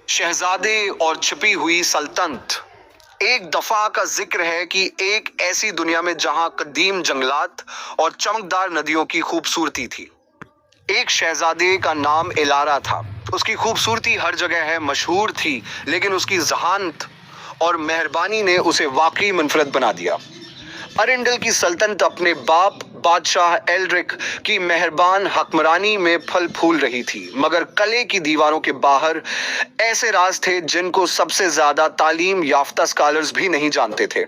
शहजादे और छिपी हुई सल्तनत। एक दफा का जिक्र है कि एक ऐसी दुनिया में जहां कदीम जंगलात और चमकदार नदियों की खूबसूरती थी। एक शहजादे का नाम एलारा था। उसकी खूबसूरती हर जगह है मशहूर थी, लेकिन उसकी जहानत और मेहरबानी ने उसे वाकई मुनफरद बना दिया। अरिंडल की सल्तनत अपने बाप बादशाह एल्ड्रिक की मेहरबान हकमरानी में फल फूल रही थी, मगर किले की दीवारों के बाहर ऐसे राज थे जिनको सबसे ज्यादा तालीम याफ्ता स्कॉलर्स भी नहीं जानते थे।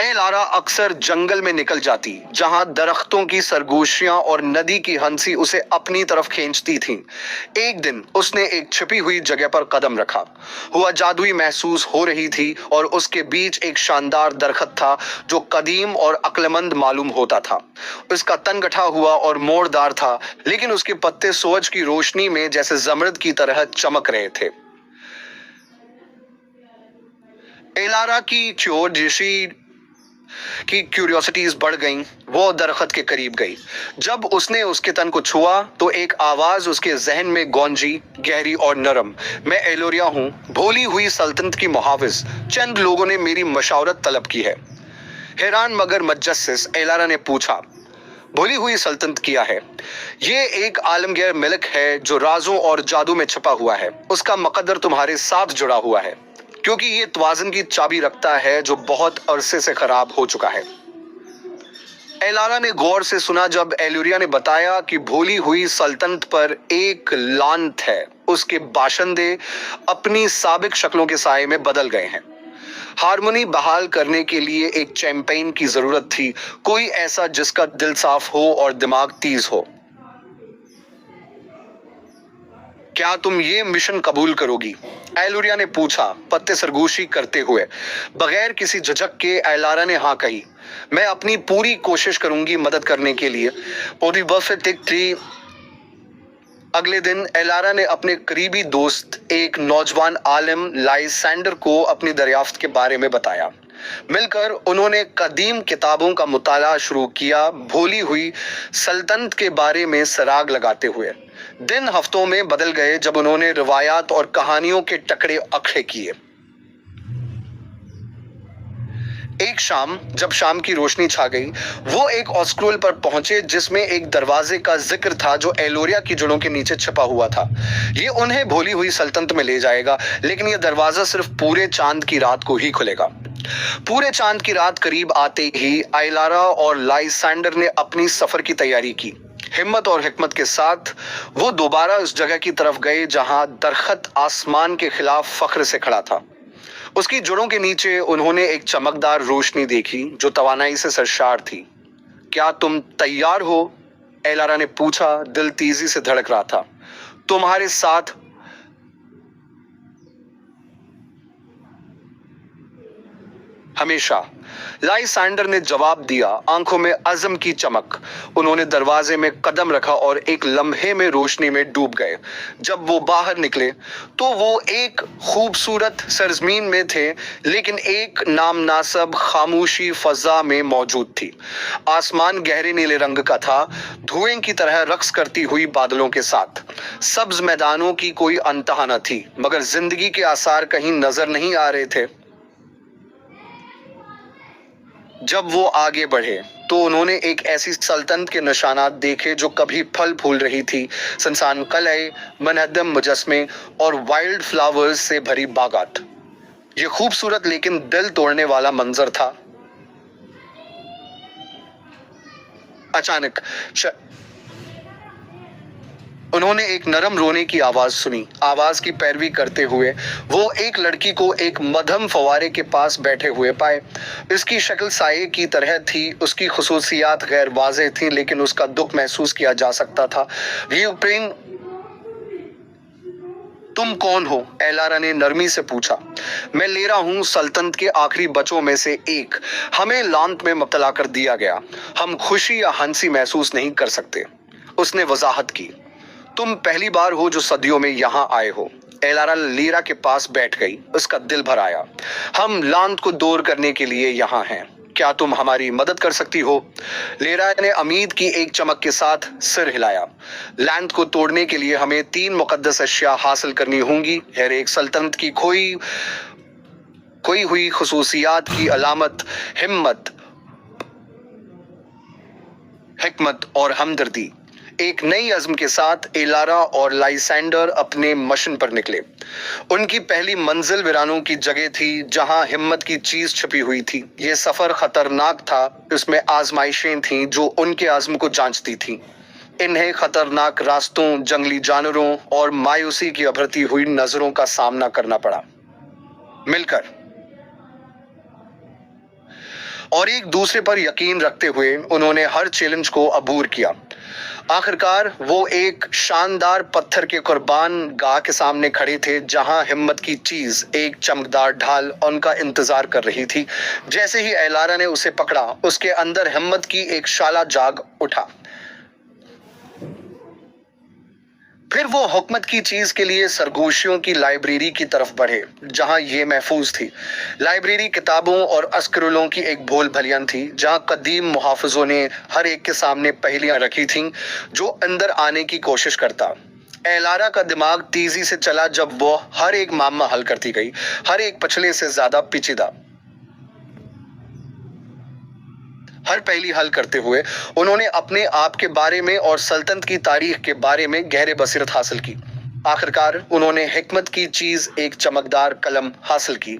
एलारा अक्सर जंगल में निकल जाती, जहां दरख्तों की सरगोशियां और नदी की हंसी उसे अपनी तरफ खींचती थीं। एक दिन उसने एक छिपी हुई जगह पर कदम रखा। हुआ जादुई महसूस हो रही थी और उसके बीच एक शानदार दरख्त था जो कदीम और अक्लमंद मालूम होता था। उसका तन गठा हुआ और मोड़दार था, लेकिन उसके पत्ते सूरज की रोशनी में जैसे जमरद की तरह चमक रहे थे। एलारा की क्यूरियोसिटीज बढ़ गईं। वो दरख्त के करीब गई। जब उसने उसके तन को छुआ तो एक आवाज उसके जहन में गूंजी, गहरी और नरम। मैं एलोरिया हूँ, भोली हुई सल्तनत की मुहाफिज। चंद लोगों ने मेरी मशावरत तलब की है। हैरान मगर मुतजस्सिस एलारा ने पूछा, भोली हुई सल्तनत किया है? ये एक आलमगीर मलिक है जो राजों और जादू में छुपा हुआ है। उसका मुकद्दर तुम्हारे साथ जुड़ा हुआ है, क्योंकि ये तवाज़ुन की चाबी रखता है जो बहुत अरसे से खराब हो चुका है। एलारा ने गौर से सुना जब एलुरिया ने बताया कि भोली हुई सल्तनत पर एक लानत है। उसके बाशिंदे अपनी साबिक शक्लों के साए में बदल गए हैं। हारमोनी बहाल करने के लिए एक चैंपियन की जरूरत थी, कोई ऐसा जिसका दिल साफ हो और दिमाग तेज हो। क्या तुम ये मिशन कबूल करोगी? एलुरिया ने पूछा, पत्ते सरगोशी करते हुए। बगैर किसी झिझक के एलारा ने हाँ कही। मैं अपनी पूरी कोशिश करूंगी मदद करने के लिए। अगले दिन एलारा ने अपने करीबी दोस्त एक नौजवान आलिम लाइसेंडर को अपनी दरियाफ्त के बारे में बताया। मिलकर उन्होंने कदीम किताबों का मुताला शुरू किया, भोली हुई सल्तनत के बारे में सराग लगाते हुए। दिन हफ्तों में बदल गए जब उन्होंने रिवायात और कहानियों के टकरे अखड़े किए। एक शाम जब शाम की रोशनी छा गई, वो एक ऑस्क्रोल पर पहुंचे जिसमें एक दरवाजे का जिक्र था जो एलोरिया की जड़ों के नीचे छिपा हुआ था। ये उन्हें भोली हुई सल्तनत में ले जाएगा, लेकिन यह दरवाजा सिर्फ पूरे चांद की रात को ही खुलेगा। पूरे चांद की रात करीब आते ही एलारा और लाइसेंडर ने अपनी सफर की तैयारी की। हिम्मत और हिकमत के साथ वो दोबारा उस जगह की तरफ गए जहां दरख्त आसमान के खिलाफ फख्र से खड़ा था। उसकी जड़ों के नीचे उन्होंने एक चमकदार रोशनी देखी जो तवानाई से सरशार थी। क्या तुम तैयार हो? एलारा ने पूछा, दिल तेजी से धड़क रहा था। तुम्हारे साथ हमेशा, लाइसेंडर ने जवाब दिया, आंखों में अज़म की चमक। उन्होंने दरवाजे में कदम रखा और एक लम्हे में रोशनी में डूब गए। जब वो बाहर निकले तो वो एक खूबसूरत सरजमीन में थे, लेकिन एक नामनासब खामोशी फजा में मौजूद थी। आसमान गहरे नीले रंग का था, धुएं की तरह रक्स करती हुई बादलों के साथ। सब्ज मैदानों की कोई अंतहा न थी, मगर जिंदगी के आसार कहीं नजर नहीं आ रहे थे। जब वो आगे बढ़े तो उन्होंने एक ऐसी सल्तनत के निशानात देखे जो कभी फल फूल रही थी। सुनसान किले, मनहदम मुजस्मे और वाइल्ड फ्लावर्स से भरी बागात। ये खूबसूरत लेकिन दिल तोड़ने वाला मंजर था। अचानक उन्होंने एक नरम रोने की आवाज सुनी। आवाज की पैरवी करते हुए वो एक लड़की को एक मध्यम फवारे के पास बैठे हुए पाए। इसकी शक्ल साये की तरह थी, उसकी खुसूसियात गैर वाज़ेह थी, लेकिन उसका दुख महसूस किया जा सकता था। तुम कौन हो? एलारा ने नरमी से पूछा। मैं लेरा हूँ, सल्तनत के आखिरी बच्चों में से एक। हमें लांत में मुब्तला कर दिया गया। हम खुशी या हंसी महसूस नहीं कर सकते। उसने वजाहत की। तुम पहली बार हो जो सदियों में यहाँ आए हो। एलारा लीरा के पास बैठ गई। उसका दिल भर आया। हम लांत को दूर करने के लिए यहाँ हैं। क्या तुम हमारी मदद कर सकती हो? लेरा ने उम्मीद की एक चमक के साथ सिर हिलाया। लैंड को तोड़ने के लिए हमें 3 मुकद्दस अशिया हासिल करनी होंगी। हर एक सल्तनत की खोई हुई खुसूसियात की अलामत हिकमत और हमदर्दी। एक नई अज़्म के साथ एलारा और लाइसेंडर अपने मिशन पर निकले। उनकी पहली मंजिल वीरानों की जगह थी जहां हिम्मत की चीज छिपी हुई थी। ये सफर खतरनाक था, इसमें आजमाइशें थीं जो उनके आज़्म को जांचती थीं। इन्हें खतरनाक रास्तों, जंगली जानवरों और मायूसी की उभरती हुई नजरों का सामना करना पड़ा। मिलकर और एक दूसरे पर यकीन रखते हुए उन्होंने हर चैलेंज को अबूर किया। आखिरकार वो एक शानदार पत्थर के कुर्बान गाह के सामने खड़े थे जहां हिम्मत की चीज, एक चमकदार ढाल, उनका इंतजार कर रही थी। जैसे ही एलारा ने उसे पकड़ा, उसके अंदर हिम्मत की एक शाला जाग उठा। फिर वो हुकमत की चीज के लिए सरगोशियों की लाइब्रेरी की तरफ बढ़े जहां ये महफूज थी। लाइब्रेरी किताबों और अस्करुलों की एक भोल भलियन थी जहां कदीम मुहाफिजों ने हर एक के सामने पहेलियां रखी थीं जो अंदर आने की कोशिश करता। एलारा का दिमाग तेजी से चला जब वो हर एक मामला हल करती गई, हर एक पिछले से ज्यादा पेचीदा। हर पहेली हल करते हुए उन्होंने अपने आप के बारे में और सल्तनत की तारीख के बारे में गहरे बसीरत हासिल की। आखिरकार उन्होंने हिकमत की चीज, एक चमकदार कलम हासिल की।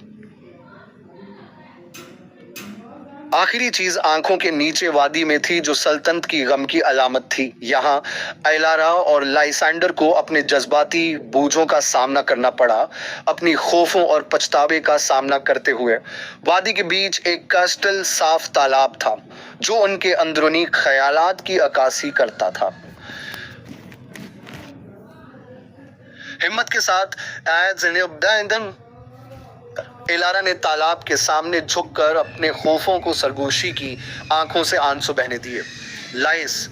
आखिरी चीज आंखों के नीचे वादी में थी जो सल्तनत की गम की अलामत थी। यहाँ एलारा और लाइसेंडर को अपने जज्बाती बोझों का सामना करना पड़ा, अपनी खौफों और पछतावे का सामना करते हुए। वादी के बीच एक क्रिस्टल साफ तालाब था जो उनके अंदरूनी ख्यालात की अक्कासी करता था। हिम्मत के साथ एलारा ने तालाब के सामने झुककर अपने खौफों को सरगोशी की, आंखों से आंसू बहने दिए। लाइस